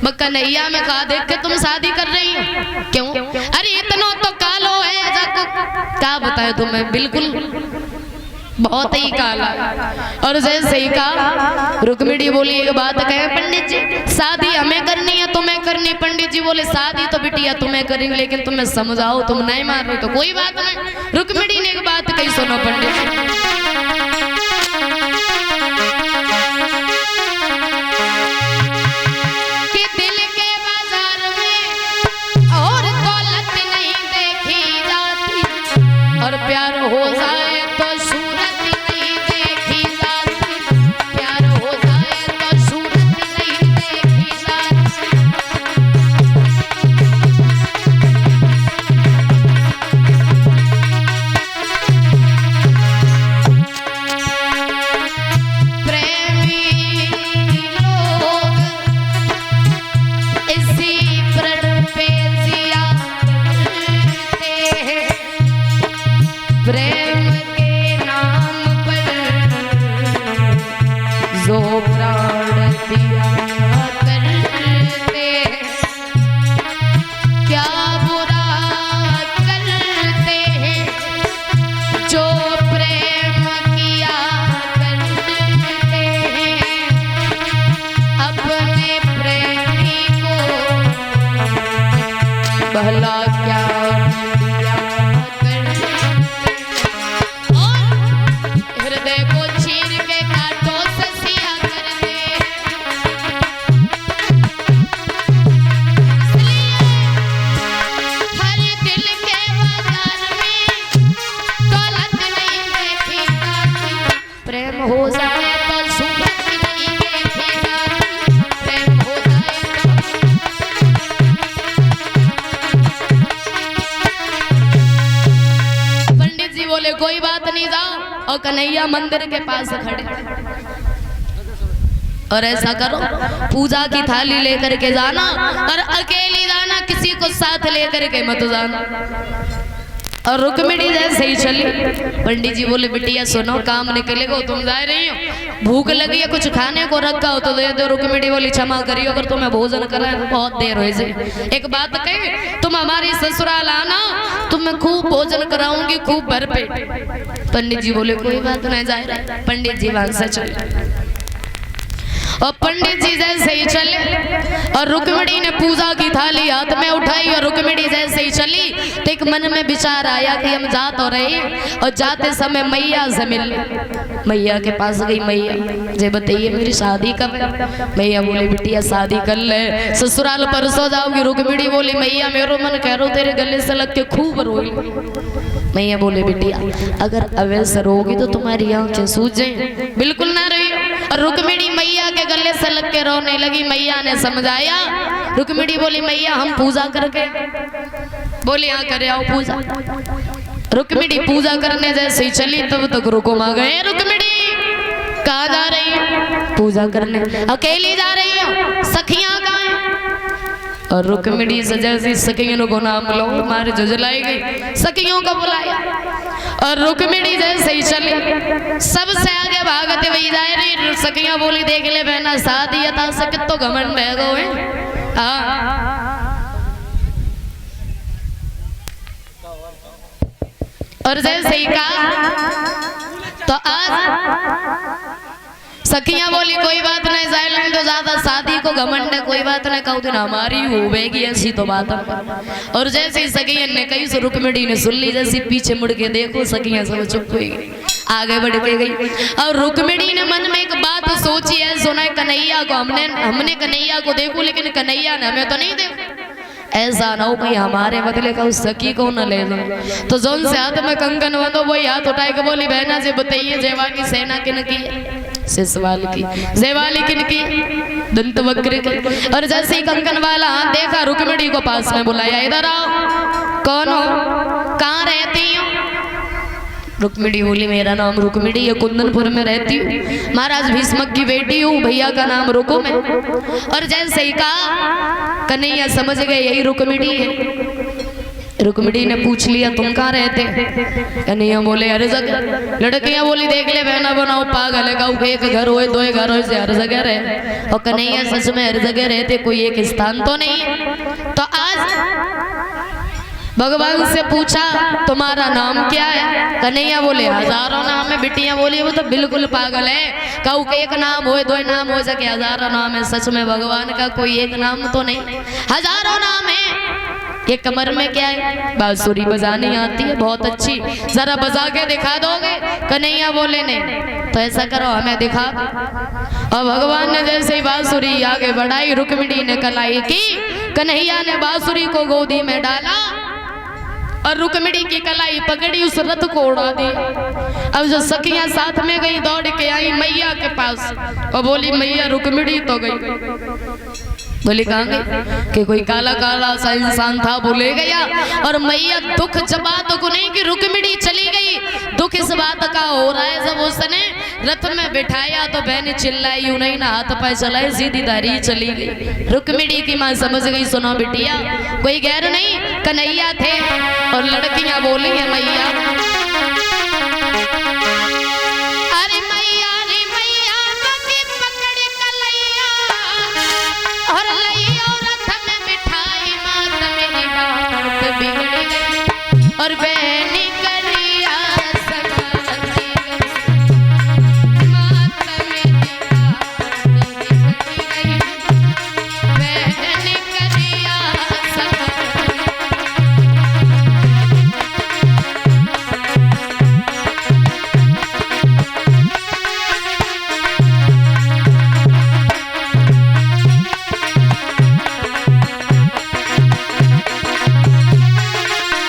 कन्हैया में कहा देख के तुम शादी कर रही हो? क्यों? अरे इतना तो कालो है जग, क्या बताए तुम्हें, बिल्कुल बहुत ही काला। और जैसे ही कहा रुक्मिणी बोली एक बात कहे पंडित जी, शादी हमें करनी है तुम्हें करनी? पंडित जी बोले शादी तो बिटिया तुम्हें करेंगे, लेकिन तुम्हें समझाओ, तुम नहीं मान रहे तो कोई बात नहीं। रुक्मिणी ने एक बात कही, सुनो पंडित जी, कि दिल के बाजार में और दौलत नहीं देखी जाती, और प्यार हो जाए तो सूरत नहीं देखी जाती, प्यार हो जाए तो सूरत नहीं देखी जाती। प्रेमी लोग इसी प्रण पे जिया करते हैं, प्रेम के नाम पर जो प्राण दिया करते हैं, क्या बुरा करते हैं जो प्रेम किया करते हैं, अपने प्रेमी को भला क्या दिया करते हैं, और हृदय को चीर के काटो ससिया करते हैं। इसलिए हर दिल के बाजार में दौलत नहीं देखी जाती, प्रेम हो जाए तो सूरत नहीं देखी जाती, प्रेम हो जाए तो। पंडित जी बोले कोई बात नहीं, जाओ। और कन्हैया मंदिर के पास खड़े, और ऐसा करो पूजा की थाली लेकर के जाना, और अकेली जाना, किसी को साथ लेकर के मत जाना। और रुक्मिणी जैसे ही चली, पंडित जी बोले बिटिया सुनो, काम निकलेगा, तुम जा रही हो, भूख लगी है, कुछ खाने को रखा हो तो दे दो। रुक्मिणी बोली क्षमा करियो, अगर तुम्हें भोजन कराए तो बहुत देर हो जाए। एक बात कहे, तुम हमारी ससुराल आना, तुम्हें खूब भोजन कराऊंगी, खूब भरपेट। पंडित जी बोले कोई बात नहीं, जा रहा। पंडित जी वहां से चले, और पंडित जी जैसे ही चले, और रुक्मिणी ने पूजा की थाली हाथ में उठाई, और रुक्मिणी जैसे ही चली तो एक मन में विचार आया कि हम जा तो रहे, और जाते समय मैया से मिल, मैया के पास गई। मैया जे बताइए मेरी शादी कब है? मैया बोली बिटिया शादी कर ले, ससुराल परसों जाओगी। रुक्मिणी बोली मैया मेरो मन कह रो तेरे गले से लग के खूब रोई। मैया बोले बिटिया अगर अवैसे रोगी तो तुम्हारी आंखें सूज जाए, बिल्कुल ना रही। और रुक्मिणी मैया के गले से लग के रोने लगी। मैया ने समझाया, रुक्मिणी बोली मैया हम पूजा करके, बोले हाँ करे आओ पूजा। रुक्मिणी पूजा करने जैसे ही चली तब तक रुकुम आ गए। रुक्मिणी कहाँ जा रही है? पूजा करने। अकेली जा रही है? सखियां कहाँ हैं? और रुक्मिणी से जैसी सखियों को नाम लो मारे जुझलाई गई, सखियों को बुलाया। और रुक्मिणी जैसे ही चली सबसे आगे भागते वही जा रही। सखियां बोली देख ले बहना शादी था सके तो घमंड है गो है। हाँ और जैसे ही कहा तो आज सखियां बोली कोई बात नहीं, जाइलेंगे तो ज्यादा शादी को घमंड है, कोई बात नहीं, कहू दिन हमारी होगी ऐसी तो बात है। और जैसे ही सखियां ने कही सो रुक्मिणी ने सुन ली, जैसे पीछे मुड़ के देखो सखियां सब चुप हो गई, आगे बढ़ के गई। और रुक्मिणी ने मन में एक बात सोची है, सुना कन्हैया को हमने कन्हैया को देखो लेकिन कन्हैया ने हमें तो नहीं देखो, ऐसा ना हो कहीं हमारे बदले का उस सखी को न ले लो। तो जोन से हाथ में कंकन हो तो वही हाथ उठाए के बोली बहना से बताइए जेवा की सेना किन की? सिसवाल की। जेवाली किन की? दंत वक्र की। और जैसे ही कंकन वाला हाथ देखा रुक्मिणी को पास में बुलाया, इधर आओ, कौन हो, कहाँ रहती हो? रुक्मिणी बोली मेरा नाम रुक्मिणी है, कुंदनपुर में रहती हूँ, महाराज भीष्मक की बेटी हूँ, भैया का नाम रुकुम है। और जैसे ही कहा कन्हैया समझ गए यही रुक्मिणी है। रुक्मिणी ने पूछ लिया तुम कहाँ रहते? कन्हैया बोले हर जगह। लड़कियां बोली देख ले बहना बनाओ पागल है, गाँव एक घर हो दो घर हो से हर जगह रहे। और कन्हैया सच में हर जगह रहते, कोई एक स्थान तो नहीं है। तो आज भगवान से पूछा तुम्हारा नाम क्या है? कन्हैया बोले हजारों नाम है। बिटियां बोली वो तो बिल्कुल पागल है, कहू के एक नाम हो दो नाम हो सके, हजारों नाम है। सच में भगवान का कोई एक नाम तो नहीं, हजारों नाम है। ये कमर में क्या है? बांसुरी बजानी आती है बहुत अच्छी, जरा बजा के दिखा दोगे? कन्हैया बोले नहीं। तो ऐसा करो हमें दिखा। और भगवान ने जैसे ही बांसुरी आगे बढ़ाई, रुक्मिणी ने कलाई की, कन्हैया ने बांसुरी को गोदी में डाला और रुक्मिणी की कलाई पकड़ी, उस रथ को उड़ा दी। अब जो सखियां साथ में गई दौड़ के आई मैया के पास और बोली मैया रुक्मिणी तो गई। बोली कहाँ गई? कि कोई काला काला सा इंसान था वो ले गया। और मैया दुख जब बात को नहीं कि रुक्मिणी चली गई, दुख इस बात का हो रहा है जब उसने रथ में बिठाया तो बहन चिल्लाई, यूं नहीं ना हाथ पाए चलाए, सीधी दारी चली गई। रुक्मिणी की माँ समझ गई सुनो बिटिया कोई गैर नहीं, कन्हैया थे। और लड़कियां बोली है मैया